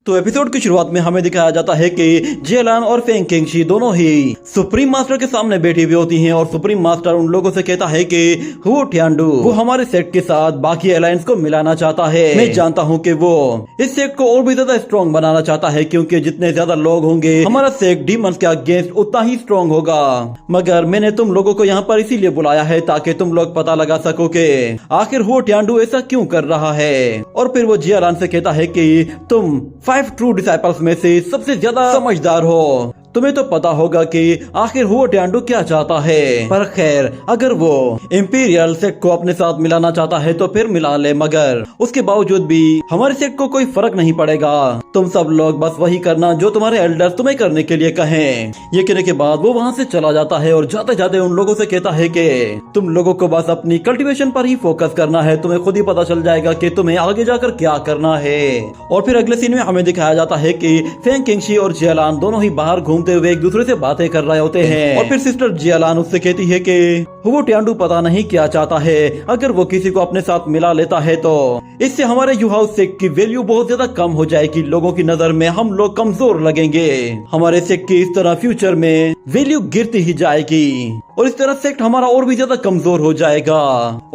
तो एपिसोड की शुरुआत में हमें दिखाया जाता है कि जियालान और फेंग किंगशी दोनों ही सुप्रीम मास्टर के सामने बैठी हुई होती हैं और सुप्रीम मास्टर उन लोगों से कहता है कि वो टियांडू वो हमारे सेक्ट के साथ बाकी अलायंस को मिलाना चाहता है। मैं जानता हूँ कि वो इस सेक्ट को और भी ज्यादा स्ट्रॉन्ग बनाना चाहता है, क्योंकि जितने ज्यादा लोग होंगे हमारा सेक्ट डीमंस के अगेंस्ट उतना ही स्ट्रॉन्ग होगा। मगर मैंने तुम लोगों को यहाँ पर इसीलिए बुलाया है ताकि तुम लोग पता लगा सको कि आखिर वो टियांडू ऐसा क्यों कर रहा है। और फिर वो जियालान से कहता है कि तुम 5 ट्रू डिसाइपल्स में से सबसे ज्यादा समझदार हो, तुम्हें तो पता होगा कि आखिर वो टियांडू क्या चाहता है। पर खैर, अगर वो इंपीरियल सेक्ट को अपने साथ मिलाना चाहता है तो फिर मिला ले, मगर उसके बावजूद भी हमारे सेक्ट को कोई फर्क नहीं पड़ेगा। तुम सब लोग बस वही करना जो तुम्हारे एल्डर्स तुम्हें करने के लिए कहें। ये कहने के बाद वो वहाँ से चला जाता है और जाते जाते उन लोगों से कहता है कि तुम लोगों को बस अपनी कल्टीवेशन पर ही फोकस करना है, तुम्हें खुद ही पता चल जाएगा कि तुम्हें आगे जाकर क्या करना है। और फिर अगले सीन में हमें दिखाया जाता है कि फेंग किंगशी और जियालान दोनों ही बाहर घूमते हुए एक दूसरे से बातें कर रहे होते हैं। और फिर सिस्टर जियालान उससे कहती है कि वो टियांडू पता नहीं क्या चाहता है, अगर वो किसी को अपने साथ मिला लेता है तो इससे हमारे यू हाउस सेक्ट की वैल्यू बहुत ज्यादा कम हो जाएगी, लोगों की नजर में हम लोग कमजोर लगेंगे, हमारे सेक्ट की इस तरह फ्यूचर में वैल्यू गिरती ही जाएगी और इस तरह सेक्ट हमारा और भी ज्यादा कमजोर हो जाएगा।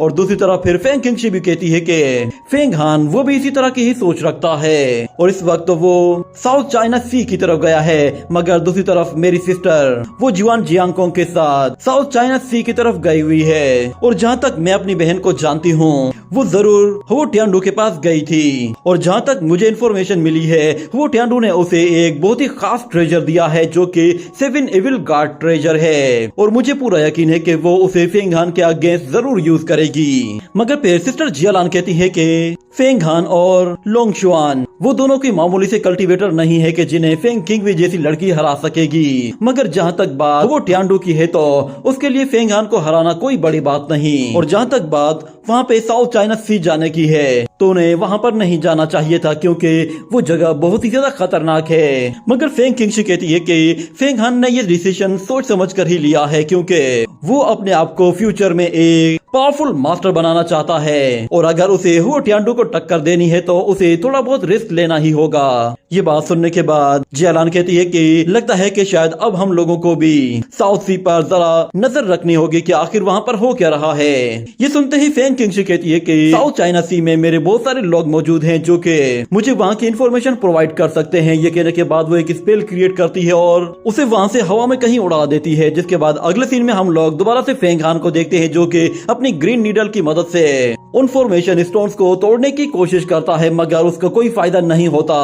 और दूसरी तरफ फिर फेंग किंगशी भी कहती है कि फेंग हान वो भी इसी तरह की ही सोच रखता है और इस वक्त तो वो साउथ चाइना सी की तरफ गया है, मगर दूसरी तरफ मेरी सिस्टर वो जुआन जियांगकोंग के साथ साउथ चाइना सी की तरफ गई हुई है। और जहाँ तक मैं अपनी बहन को जानती हूँ वो जरूर वो टियांडू के पास गई थी, और जहाँ तक मुझे इन्फॉर्मेशन मिली है वो टियांडू ने उसे एक बहुत ही खास ट्रेजर दिया है जो कि 7 एविल गार्ड ट्रेजर है, और मुझे पूरा यकीन है कि वो उसे फेंग हान के अगेंस्ट जरूर यूज करेगी। मगर फिर सिस्टर जियालान कहती है कि फेंग हान और लोंग शुआन वो दोनों की मामूली से कल्टीवेटर नहीं है कि जिन्हें फेंग किंगवी जैसी लड़की हरा सकेगी। मगर जहाँ तक बात वो टियांडू की है तो उसके लिए फेंग हान को हराना कोई बड़ी बात नहीं, और जहाँ तक बात वहाँ पे साउथ चाइना सी जाने की है तो उन्हें वहाँ पर नहीं जाना चाहिए था, क्योंकि वो जगह बहुत ही ज्यादा खतरनाक है। मगर फेंग किंगशी कहती है कि फेंग हान ने ये डिसीजन सोच समझ कर ही लिया है, क्योंकि वो अपने आप को फ्यूचर में एक पावरफुल मास्टर बनाना चाहता है, और अगर उसे वो टियांडू को टक्कर देनी है तो उसे थोड़ा बहुत रिस्क लेना ही होगा। ये बात सुनने के बाद जियालान कहती है कि लगता है कि शायद अब हम लोगों को भी साउथ सी पर जरा नजर रखनी होगी कि आखिर वहाँ पर हो क्या रहा है। ये सुनते ही फेंग किंगशी कहती है कि साउथ चाइना सी में मेरे बहुत सारे लोग मौजूद हैं जो कि मुझे वहाँ की इन्फॉर्मेशन प्रोवाइड कर सकते हैं। ये कहने के बाद वो एक स्पेल क्रिएट करती है और उसे वहाँ से हवा में कहीं उड़ा देती है, जिसके बाद अगले सीन में हम लोग दोबारा से फेंग हान को देखते हैं जो कि अपनी ग्रीन नीडल की मदद से उन फॉर्मेशन स्टोन्स को तोड़ने की कोशिश करता है, मगर उसका कोई फायदा नहीं होता।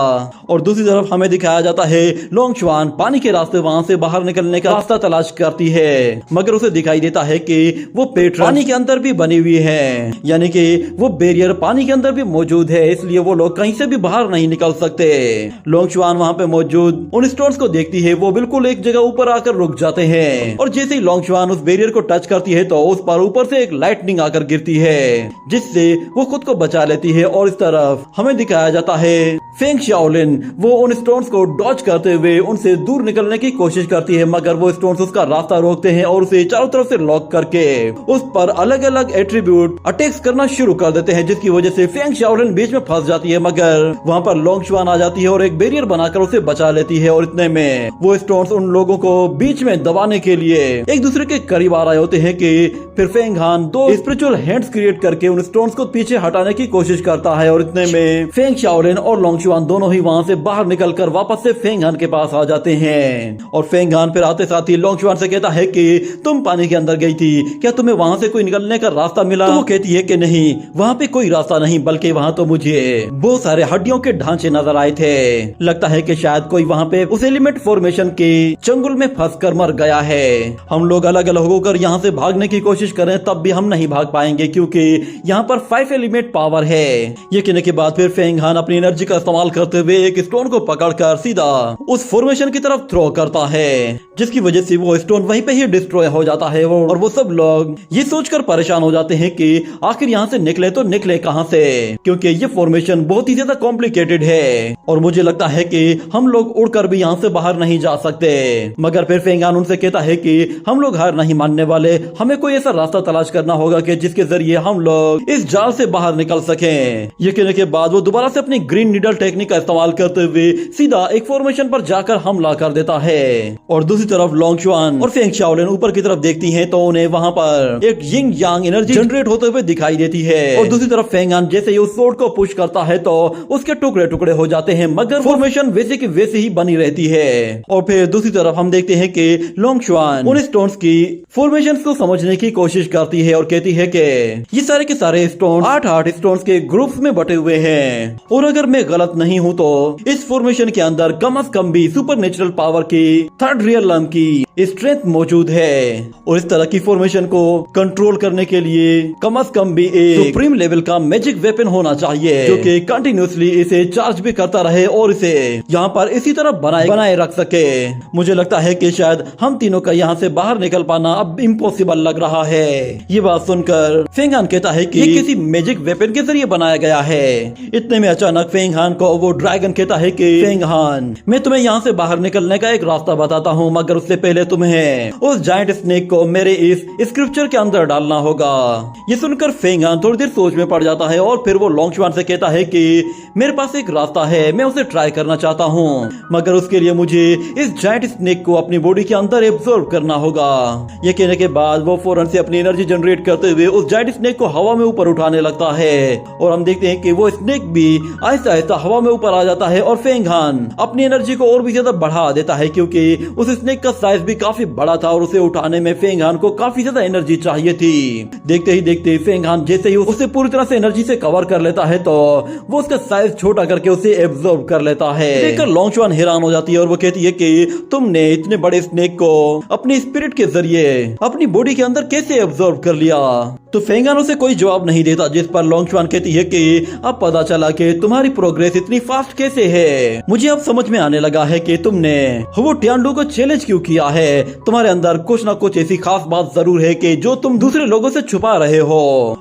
और दूसरी तरफ हमें दिखाया जाता है लोंग शुआन पानी के रास्ते वहाँ से बाहर निकलने का रास्ता तलाश करती है, मगर उसे दिखाई देता है कि वो पेट्रन पानी के अंदर भी बनी हुई है, यानी कि वो बैरियर पानी के अंदर भी मौजूद है, इसलिए वो लोग कहीं से भी बाहर नहीं निकल सकते। लोंग शुआन वहाँ पे मौजूद उन स्टोन्स को देखती है, वो बिल्कुल एक जगह ऊपर आकर रुक जाते हैं, और जैसे ही लोंग शुआन उस बैरियर को टच करती है तो उस पर ऊपर से एक लाइटनिंग आकर गिरती है, जिससे वो खुद को बचा लेती है। और इस तरफ हमें दिखाया जाता है फेंग शाओलिन वो उन स्टोन्स को डॉज करते हुए उनसे दूर निकलने की कोशिश करती है, मगर वो स्टोन्स उसका रास्ता रोकते हैं और उसे चारों तरफ से लॉक करके उस पर अलग अलग एट्रीब्यूट अटैक्स करना शुरू कर देते हैं, जिसकी वजह से फेंग शाओलिन बीच में फंस जाती है। मगर वहाँ पर लोंग शुआन आ जाती है और एक बैरियर बनाकर उसे बचा लेती है, और इतने में वो स्टोन्स उन लोगों को बीच में दबाने के लिए एक दूसरे के करीब आ रहे होते हैं कि फिर फेंग हान 2 स्पिरिचुअल हैंड्स क्रिएट करके उन स्टोन्स को पीछे हटाने की कोशिश करता है, और इतने में फेंग शाओलिन और लोंग शुआन दोनों ही वहाँ से बाहर निकलकर वापस से फेंग हान के पास आ जाते हैं। और फेंग हान फिर आते साथ ही लोंग शुआन से कहता है कि तुम पानी के अंदर गई थी, क्या तुम्हें वहाँ से कोई निकलने का रास्ता मिला? तो वो कहती है कि नहीं, वहाँ पे कोई रास्ता नहीं, बल्कि वहाँ तो मुझे बहुत सारे हड्डियों के ढांचे नजर आए थे, लगता है कि शायद कोई वहाँ पे उस एलिमेंट फॉर्मेशन के चंगुल में फंस कर मर गया है। हम लोग अलग अलग होकर यहाँ से भागने की कोशिश करें तब भी हम नहीं भाग पाएंगे, क्योंकि यहाँ पर 5 एलिमेंट पावर है। ये कहने के बाद फिर फेंग हान अपनी एनर्जी का इस्तेमाल करते हुए एक स्टोन को पकड़कर सीधा उस फॉर्मेशन की तरफ थ्रो करता है, जिसकी वजह से वो स्टोन वहीं पे ही डिस्ट्रॉय हो जाता है। और वो सब लोग ये सोचकर परेशान हो जाते हैं कि आखिर यहाँ से निकले तो निकले कहाँ से, क्योंकि ये फॉर्मेशन बहुत ही ज्यादा कॉम्प्लिकेटेड है, और मुझे लगता है कि हम लोग उड़कर भी यहाँ से बाहर नहीं जा सकते। मगर फिर फेंग हान उनसे कहता है कि हम लोग हार नहीं मानने वाले, हमें कोई ऐसा रास्ता तलाश करना होगा कि जिसके जरिए हम लोग इस जाल से बाहर निकल सकें। ये कहने के बाद वो दोबारा से अपनी ग्रीन नीडल टेक्निक का इस्तेमाल करते हुए सीधा एक फॉर्मेशन पर जाकर हमला कर देता है। और दूसरी तरफ लोंगशुआन और फेंग शाओलिन ऊपर की तरफ देखती हैं तो उन्हें वहां पर एक यिंग यांग एनर्जी जनरेट होते हुए दिखाई देती है। और दूसरी तरफ फेंग हान जैसे ही उस स्वॉर्ड को पुश करता है तो उसके टुकड़े टुकड़े हो जाते हैं, मगर फॉर्मेशन वैसे की वैसे ही बनी रहती है। और फिर दूसरी तरफ हम देखते हैं कि लोंगशुआन उन स्टोन्स की फॉर्मेशन को समझने की कोशिश करती है और कहती है कि ये सारे के सारे स्टोन 8 स्टोन्स के ग्रुप्स में बटे हुए हैं, और अगर मैं गलत नहीं हूँ तो इस फॉर्मेशन के अंदर कम से कम भी सुपर नेचुरल पावर की थर्ड रियलम की स्ट्रेंथ मौजूद है। और इस तरह की फॉर्मेशन को कंट्रोल करने के लिए कम से कम भी एक सुप्रीम लेवल का मैजिक वेपन होना चाहिए जो कि कंटिन्यूसली इसे चार्ज भी करता रहे और इसे यहाँ पर इसी तरह बनाए रख सके। मुझे लगता है कि शायद हम तीनों का यहाँ से बाहर निकल पाना अब इम्पॉसिबल लग रहा है। ये बात सुनकर फेंग हान कहता है कि ये किसी मैजिक वेपन के जरिए बनाया गया है। इतने में अचानक फेंग हान को वो ड्रैगन कहता है कि फेंग हान, मैं तुम्हें यहाँ से बाहर निकलने का एक रास्ता बताता हूँ, मगर उससे पहले तुम्हें उस जायंट स्नेक को मेरे इस स्क्रिप्चर के अंदर डालना होगा। ये सुनकर फेंग हान थोड़ी देर सोच में पड़ जाता है और फिर वो लोंगशुआन से कहता है कि मेरे पास एक रास्ता है, मैं उसे ट्राई करना चाहता हूँ, मगर उसके लिए मुझे इस जायंट स्नेक को अपनी बॉडी के अंदर एब्जॉर्ब करना होगा। ये कहने के बाद वो फौरन से अपनी एनर्जी जनरेट करते हुए उस जायंट स्नेक को हवा में ऊपर उठाने लगता है और हम देखते हैं कि वो स्नेक भी आहिस्ता आहिस्ता हवा में ऊपर आ जाता है और फेंग हान अपनी एनर्जी को और भी ज्यादा बढ़ा देता है क्योंकि उस स्नेक का साइज भी काफी बड़ा था और उसे उठाने में फेंग हान को काफी ज्यादा एनर्जी चाहिए थी। देखते ही देखते फेंग हान जैसे ही उसे पूरी तरह से एनर्जी से कवर कर लेता है तो वो उसका साइज छोटा करके उसे एब्जॉर्ब कर लेता है। देखकर लोंगशुआन हैरान हो जाती है और वो कहती है कि तुमने इतने बड़े स्नेक को अपनी स्पिरिट के जरिए अपनी बॉडी के अंदर कैसे एब्जॉर्ब कर लिया। तो फेंग हान उसे कोई जवाब नहीं देता, जिस पर लोंगशुआन कहती है कि अब पता चला कि तुम्हारी प्रोग्रेस इतनी फास्ट कैसे है। मुझे अब समझ में आने लगा है कि तुमने वो टियांडू को चैलेंज क्यों किया है। तुम्हारे अंदर कुछ ना कुछ ऐसी खास बात जरूर है कि जो तुम दूसरे लोगों से छुपा रहे हो।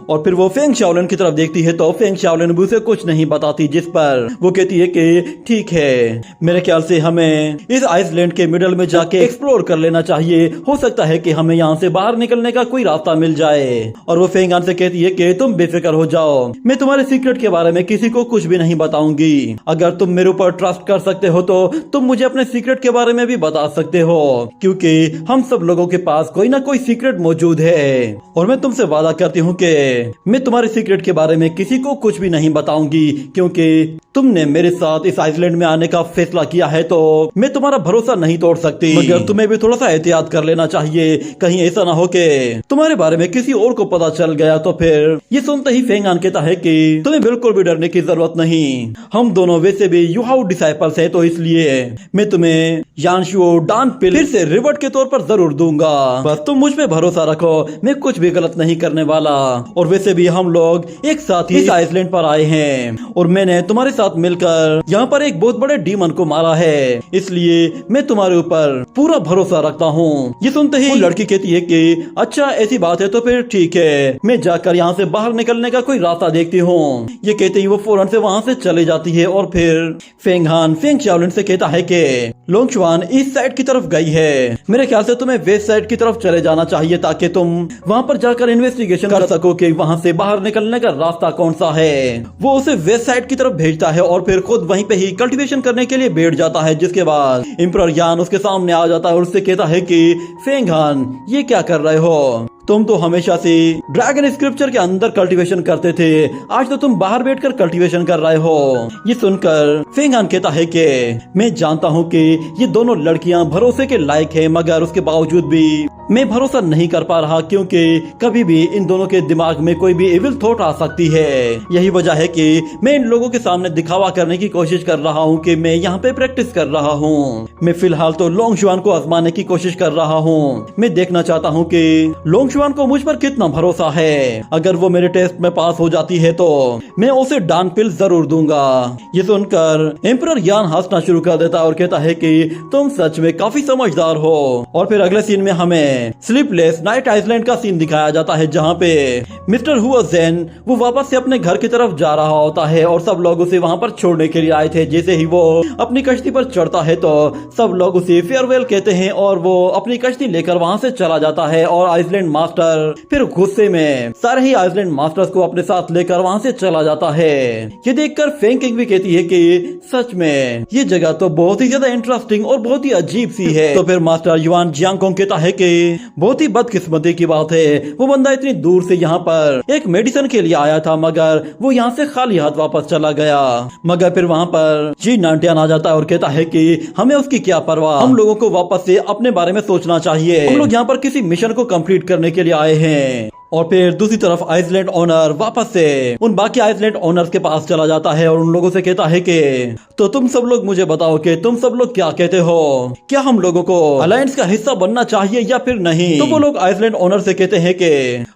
और फिर वो फेंग शाओलिन की तरफ देखती है तो फेंग शाओलिन भी उसे कुछ नहीं बताती, जिस पर वो कहती है कि ठीक है, मेरे ख्याल से हमें इस आइसलैंड के मिडल में जाके एक्सप्लोर कर लेना चाहिए। हो सकता है कि हमें यहाँ से बाहर निकलने का कोई रास्ता मिल जाए। और वो फेंग हान से कहती है कि तुम बेफिक्र हो जाओ, मैं तुम्हारे सीक्रेट के बारे में किसी को कुछ भी नहीं बताऊंगी। अगर तुम मेरे ऊपर ट्रस्ट कर सकते हो तो तुम मुझे अपने सीक्रेट के बारे में भी बता सकते हो, क्योंकि हम सब लोगों के पास कोई ना कोई सीक्रेट मौजूद है। और मैं तुमसे वादा करती हूँ कि मैं तुम्हारे सीक्रेट के बारे में किसी को कुछ भी नहीं बताऊंगी, क्योंकि तुमने मेरे साथ इस आइसलैंड में आने का फैसला किया है तो मैं तुम्हारा भरोसा नहीं तोड़ सकती। मगर तुम्हें भी थोड़ा सा एहतियात कर लेना चाहिए, कहीं ऐसा ना हो कि तुम्हारे बारे में किसी और को पता चल गया तो फिर। ये सुनते ही फेंग हान कहता है कि तुम्हें बिल्कुल भी डरने की जरूरत नहीं, हम दोनों वैसे भी युहाउ डिसाइपल्स हैं, तो इसलिए मैं तुम्हें यानशुओ डान पिल फिर से रिवर्ट के तौर पर जरूर दूंगा। बस तुम मुझ पे भरोसा रखो, मैं कुछ भी गलत नहीं करने वाला। और वैसे भी हम लोग एक साथ ही इस आइसलैंड पर आए हैं और मैंने तुम्हारे साथ मिलकर यहाँ पर एक बहुत बड़े डीमन को मारा है, इसलिए मैं तुम्हारे ऊपर पूरा भरोसा रखता हूँ। ये सुनते ही लड़की कहती है कि अच्छा ऐसी बात है तो फिर ठीक है, मैं जाकर यहाँ से बाहर निकलने का कोई रास्ता देखती हूँ। ये कहते ही वो फौरन से वहाँ से चले जाती है। और फिर फेंग हान फेंग शाओलिन से कहता है कि लोंगशुआन इस साइड की तरफ गई है, मेरे ख्याल से तुम्हें वेस्ट साइड की तरफ चले जाना चाहिए ताकि तुम वहाँ पर जाकर इन्वेस्टिगेशन कर सको कि वहाँ से बाहर निकलने का रास्ता कौन सा है। वो उसे वेस्ट साइड की तरफ भेजता है और फिर खुद वहीं पे ही कल्टीवेशन करने के लिए बैठ जाता है, जिसके बाद एम्परर यान उसके सामने आ जाता है और उससे कहता है कि फेंग हान ये क्या कर रहे हो, तुम तो हमेशा से ड्रैगन स्क्रिप्चर के अंदर कल्टीवेशन करते थे, आज तो तुम बाहर बैठकर कल्टीवेशन कर रहे हो। ये सुनकर फेंग हान कहता है कि मैं जानता हूँ कि ये दोनों लड़कियां भरोसे के लायक है, मगर उसके बावजूद भी मैं भरोसा नहीं कर पा रहा क्योंकि कभी भी इन दोनों के दिमाग में कोई भी एविल थॉट आ सकती है। यही वजह है कि मैं इन लोगों के सामने दिखावा करने की कोशिश कर रहा हूँ कि मैं यहाँ पे प्रैक्टिस कर रहा हूँ। मैं फिलहाल तो लोंगशुआन को आजमाने की कोशिश कर रहा हूँ। मैं देखना चाहता हूँ कि लोंगशुआन को मुझ पर कितना भरोसा है। अगर वो मेरे टेस्ट में पास हो जाती है तो मैं उसे डान पिल जरूर दूंगा। ये सुनकर एम्परर यान हंसना शुरू कर देता और कहता है कि तुम सच में काफी समझदार हो। और फिर अगले सीन में हमें स्लीपलेस नाइट आइसलैंड का सीन दिखाया जाता है, जहाँ पे मिस्टर हुआ ज़ेन वो वापस से अपने घर की तरफ जा रहा होता है और सब लोग उसे वहाँ पर छोड़ने के लिए आए थे। जैसे ही वो अपनी कश्ती पर चढ़ता है तो सब लोग उसे फेयरवेल कहते हैं और वो अपनी कश्ती लेकर वहाँ से चला जाता है और आइसलैंड मास्टर फिर गुस्से में सारे ही आइसलैंड मास्टर्स को अपने साथ लेकर वहाँ से चला जाता है। ये देखकर फेंकिंग भी कहती है कि सच में ये जगह तो बहुत ही ज्यादा इंटरेस्टिंग और बहुत ही अजीब सी है। तो फिर मास्टर युआन जियांगकोंग कहता है कि बहुत ही बदकिस्मती की बात है, वो बंदा इतनी दूर से यहाँ पर एक मेडिसिन के लिए आया था मगर वो यहाँ से खाली हाथ वापस चला गया। मगर फिर वहाँ पर जी नांटियान आ जाता है और कहता है कि हमें उसकी क्या परवाह, हम लोगों को वापस से अपने बारे में सोचना चाहिए, हम लोग यहाँ पर किसी मिशन को कंप्लीट करने के लिए आए हैं। और फिर दूसरी तरफ आइसलैंड ओनर वापस से उन बाकी आइसलैंड ओनर्स के पास चला जाता है और उन लोगों से कहता है कि तो तुम सब लोग मुझे बताओ कि तुम सब लोग क्या कहते हो, क्या हम लोगों को अलायंस का हिस्सा बनना चाहिए या फिर नहीं। तो वो लोग आइसलैंड ओनर से कहते हैं कि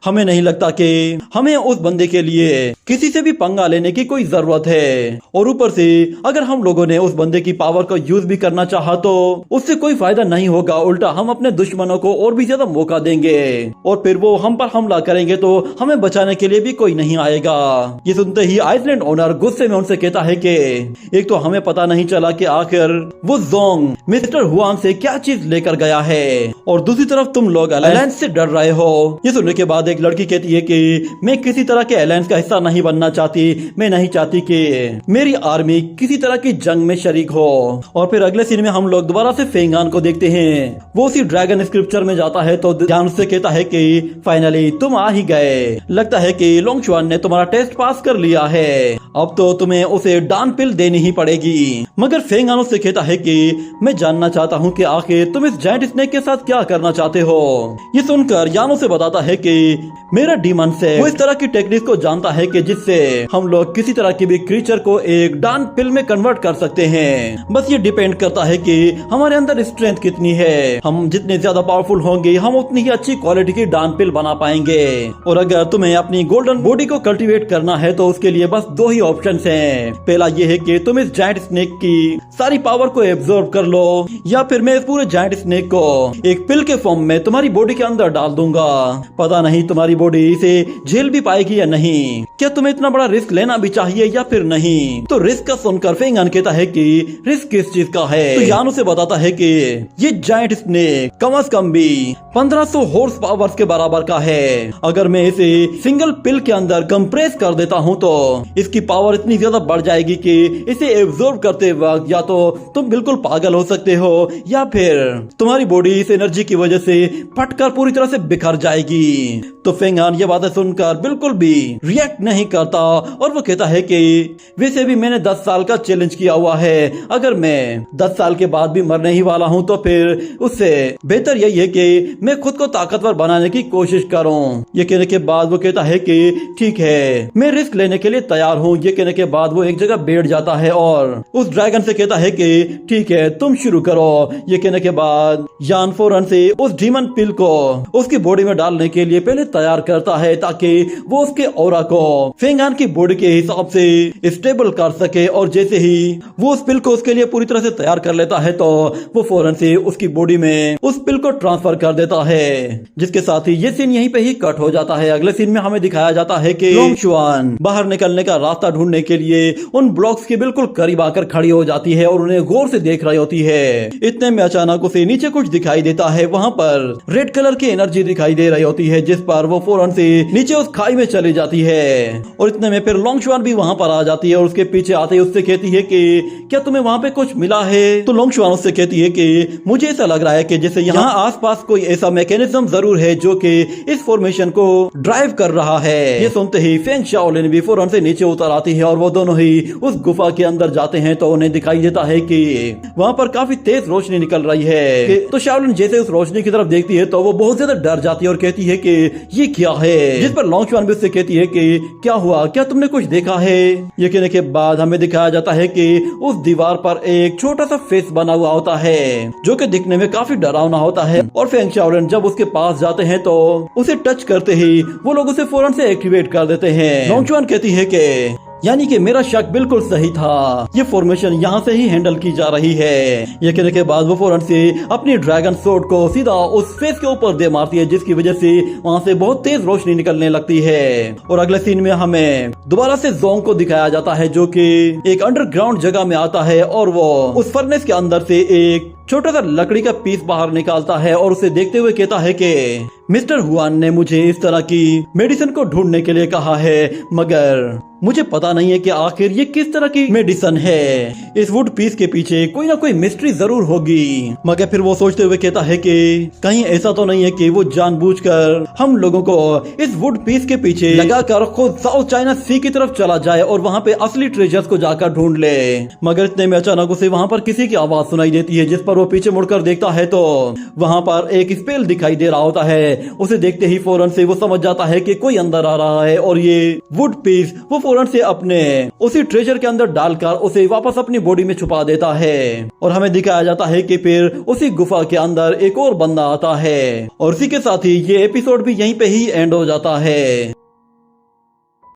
हमें नहीं लगता कि हमें उस बंदे के लिए किसी से भी पंगा लेने की कोई जरूरत है, और ऊपर से अगर हम लोगों ने उस बंदे की पावर को यूज भी करना चाहा तो उससे कोई फायदा नहीं होगा, उल्टा हम अपने दुश्मनों को और भी ज्यादा मौका देंगे और फिर वो हम पर हमला करेंगे तो हमें बचाने के लिए भी कोई नहीं आएगा। ये सुनते ही आइसलैंड ओनर गुस्से में उनसे कहता है कि एक तो हमें पता नहीं चला कि आखिर वो जोंग मिस्टर हुआन से क्या चीज लेकर गया है, और दूसरी तरफ तुम लोग अलायंस से डर रहे हो। ये सुनने के बाद एक लड़की कहती है कि मैं किसी तरह के अलायंस का हिस्सा नहीं बनना चाहती, मैं नहीं चाहती कि मेरी आर्मी किसी तरह की जंग में शरीक हो। और फिर अगले सीन में हम लोग दोबारा से फेंगान को देखते हैं, वो उसी ड्रैगन स्क्रिप्चर में जाता है तो ध्यान से कहता है कि फाइनली तुम आ ही गए, लगता है कि लोंगचुआन ने तुम्हारा टेस्ट पास कर लिया है, अब तो तुम्हें उसे डान पिल देनी ही पड़ेगी। मगर फेंगान उससे कहता है कि मैं जानना चाहता हूँ कि आखिर तुम इस जायंट स्नेक के साथ क्या करना चाहते हो। ये सुनकर यानो से बताता है कि मेरा डीमन से वो इस तरह की टेक्निक को जानता है कि जिससे हम लोग किसी तरह की भी क्रीचर को एक डान पिल में कन्वर्ट कर सकते हैं। बस ये डिपेंड करता है कि हमारे अंदर स्ट्रेंथ कितनी है, हम जितने ज्यादा पावरफुल होंगे हम उतनी ही अच्छी क्वालिटी की डान पिल बना पाएंगे। और अगर तुम्हें अपनी गोल्डन बॉडी को कल्टीवेट करना है तो उसके लिए बस दो ही ऑप्शंस हैं। पहला ये है कि तुम इस जायंट स्नेक की सारी पावर को एब्जॉर्ब कर लो, या फिर मैं इस पूरे जायंट स्नेक को एक पिल के फॉर्म में तुम्हारी बॉडी के अंदर डाल दूंगा। पता नहीं तुम्हारी बॉडी इसे झेल भी पाएगी या नहीं, क्या तुम्हें इतना बड़ा रिस्क लेना भी चाहिए या फिर नहीं। तो रिस्क का सुनकर फेंगान कहता है कि रिस्क किस चीज का है। तो यानो से बताता है कि ये जायंट स्नेक कम से कम भी 1500 हॉर्स पावर के बराबर का है। अगर मैं इसे सिंगल पिल के अंदर कंप्रेस कर देता हूँ तो इसकी पावर इतनी ज्यादा बढ़ जाएगी कि इसे एब्जॉर्ब करते वक्त या तो तुम बिल्कुल पागल हो सकते हो या फिर तुम्हारी बॉडी इस एनर्जी की वजह से फटकर पूरी तरह से बिखर जाएगी। तो फेंगान ये बातें सुनकर बिल्कुल भी रिएक्ट नहीं करता और वो कहता है कि वैसे भी मैंने 10 साल का चैलेंज किया हुआ है, अगर मैं 10 साल के बाद भी मरने ही वाला हूँ तो फिर उससे बेहतर यही है कि मैं खुद को ताकतवर बनाने की कोशिश करूँ। ये कहने के बाद वो कहता है कि ठीक है मैं रिस्क लेने के लिए तैयार हूँ। ये कहने के बाद वो एक जगह बैठ जाता है और उस ड्रैगन से कहता है कि ठीक है तुम शुरू करो। ये कहने के बाद यान फौरन से उस डीमन पिल को उसकी बॉडी में डालने के लिए पहले तैयार करता है ताकि वो उसके ऑरा को फेंगान की बॉडी के हिसाब से स्टेबल कर सके। और जैसे ही वो उस पिल को उसके लिए पूरी तरह से तैयार कर लेता है तो वो फौरन से उसकी बॉडी में उस पिल को ट्रांसफर कर देता है, जिसके साथ ही ये सीन यहीं पे ही कट हो जाता है। अगले सीन में हमें दिखाया जाता है कि लोंगचुआन बाहर निकलने का रास्ता ढूंढने के लिए उन ब्लॉक्स के बिल्कुल करीब आकर खड़ी हो जाती है और उन्हें गौर से देख रही होती है। इतने में अचानक उसे नीचे कुछ दिखाई देता है, वहाँ पर रेड कलर की एनर्जी दिखाई दे रही होती है, जिस पर वो फौरन से नीचे उस खाई में चली जाती है। और इतने में फिर लोंगचुआन भी वहाँ पर आ जाती है और उसके पीछे आते ही उससे कहती है कि क्या तुम्हें वहाँ पे कुछ मिला है। तो लोंगचुआन उससे कहती है कि मुझे ऐसा लग रहा है कि जैसे यहाँ आसपास कोई ऐसा मैकेनिज्म जरूर है जो कि इस फॉर्मेशन को ड्राइव कर रहा है। ये सुनते ही फेंग शाओलिन भी फौरन से नीचे उतर आती है और वो दोनों ही उस गुफा के अंदर जाते हैं तो उन्हें दिखाई देता है कि वहाँ पर काफी तेज रोशनी निकल रही है। तो शाओलिन जैसे उस रोशनी की तरफ देखती है तो वो बहुत ज्यादा डर जाती है और कहती है कि ये क्या है, जिस पर लोंगचुआन भी उससे कहती है कि क्या हुआ, क्या तुमने कुछ देखा है। ये कहने के बाद हमें दिखाया जाता है कि उस दीवार पर एक छोटा सा फेस बना हुआ होता है जो कि दिखने में काफी डरावना होता है। और फेंग शाओलिन जब उसके पास जाते हैं तो उसे टच करते ही वो लोग उसे फौरन से एक्टिवेट कर देते हैं। लोंगचुआन कहती है कि यानी कि मेरा शक बिल्कुल सही था। ये फॉर्मेशन यहाँ से ही हैंडल की जा रही है। ये कहने के बाद वो फौरन से अपनी ड्रैगन सोर्ड को सीधा उस फेस के ऊपर दे मारती है, जिसकी वजह से वहाँ से बहुत तेज रोशनी निकलने लगती है। और अगले सीन में हमें दोबारा से जोंग को दिखाया जाता है, जो कि एक अंडरग्राउंड जगह में आता है और वो उस फर्नेस के अंदर से एक छोटा सा लकड़ी का पीस बाहर निकालता है और उसे देखते हुए कहता है कि मिस्टर हुआन ने मुझे इस तरह की मेडिसिन को ढूंढने के लिए कहा है, मगर मुझे पता नहीं है कि आखिर ये किस तरह की मेडिसिन है। इस वुड पीस के पीछे कोई ना कोई मिस्ट्री जरूर होगी। मगर फिर वो सोचते हुए कहता है कि कहीं ऐसा तो नहीं है कि वो जानबूझकर हम लोगों को इस वुड पीस के पीछे लगाकर खुद साउथ चाइना सी की तरफ चला जाए और वहाँ पे असली ट्रेजर्स को जाकर ढूंढ ले। मगर इतने में अचानक उसे वहाँ पर किसी की आवाज सुनाई देती है, जिस पर वो पीछे मुड़कर देखता है तो वहाँ पर एक स्पेल दिखाई दे रहा होता है। उसे देखते ही फौरन से वो समझ जाता है कि कोई अंदर आ रहा है और ये वुड पीस वो फौरन से अपने उसी ट्रेजर के अंदर डालकर उसे वापस अपनी बॉडी में छुपा देता है। और हमें दिखाया जाता है कि फिर उसी गुफा के अंदर एक और बंदा आता है और इसी के साथ ही ये एपिसोड भी यहीं पे ही एंड हो जाता है।